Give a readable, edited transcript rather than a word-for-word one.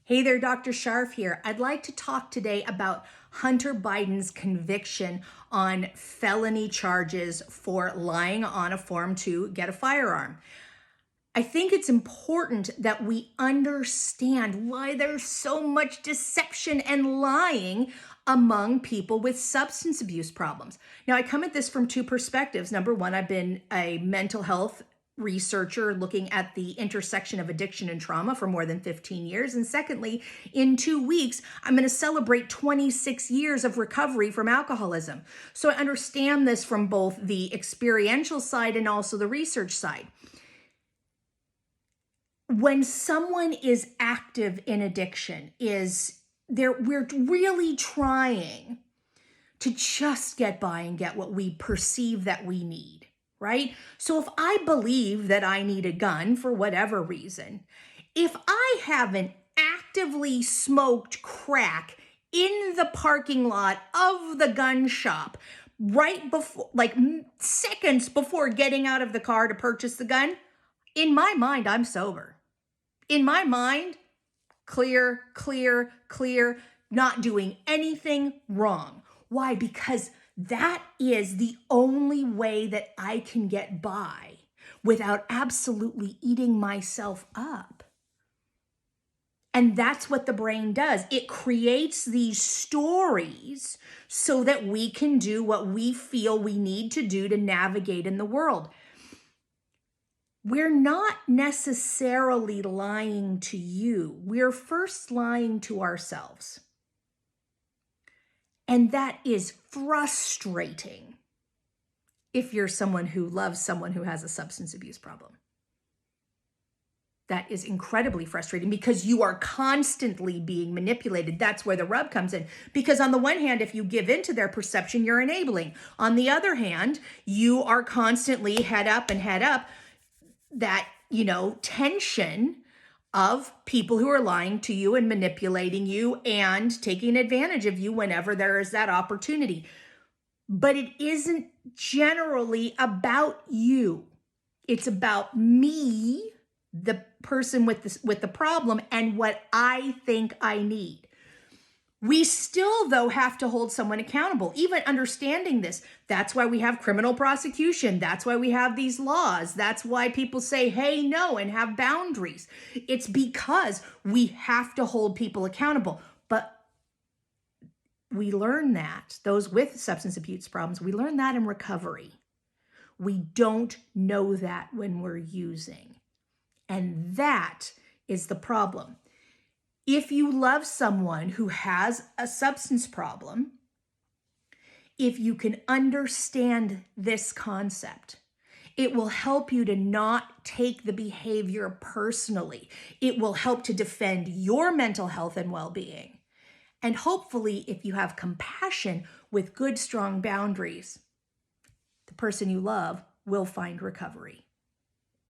Hey there, Dr. Sharf here. I'd like to talk today about Hunter Biden's conviction on felony charges for lying on a form to get a firearm. I think it's important that we understand why there's so much deception and lying among people with substance abuse problems. Now, I come at this from two perspectives. Number one, I've been a mental health researcher looking at the intersection of addiction and trauma for more than 15 years. And secondly, in 2 weeks, I'm going to celebrate 26 years of recovery from alcoholism. So I understand this from both the experiential side and also the research side. When someone is active in addiction, we're really trying to just get by and get what we perceive that we need. Right? So if I believe that I need a gun for whatever reason, if I haven't actively smoked crack in the parking lot of the gun shop right before, like seconds before getting out of the car to purchase the gun, in my mind, I'm sober. In my mind, clear, not doing anything wrong. Why? Because that is the only way that I can get by without absolutely eating myself up. And that's what the brain does. It creates these stories so that we can do what we feel we need to do to navigate in the world. We're not necessarily lying to you. We're first lying to ourselves. And that is frustrating if you're someone who loves someone who has a substance abuse problem. That is incredibly frustrating because you are constantly being manipulated. That's where the rub comes in. Because on the one hand, if you give in to their perception, you're enabling. On the other hand, you are constantly head up that, tension of people who are lying to you and manipulating you and taking advantage of you whenever there is that opportunity. But it isn't generally about you. It's about me, the person with the problem, and what I think I need. We still, though, have to hold someone accountable, even understanding this. That's why we have criminal prosecution. That's why we have these laws. That's why people say, hey, no, and have boundaries. It's because we have to hold people accountable. But we learn that, those with substance abuse problems, we learn that in recovery. We don't know that when we're using. And that is the problem. If you love someone who has a substance problem, if you can understand this concept, it will help you to not take the behavior personally. It will help to defend your mental health and well-being. And hopefully, if you have compassion with good, strong boundaries, the person you love will find recovery.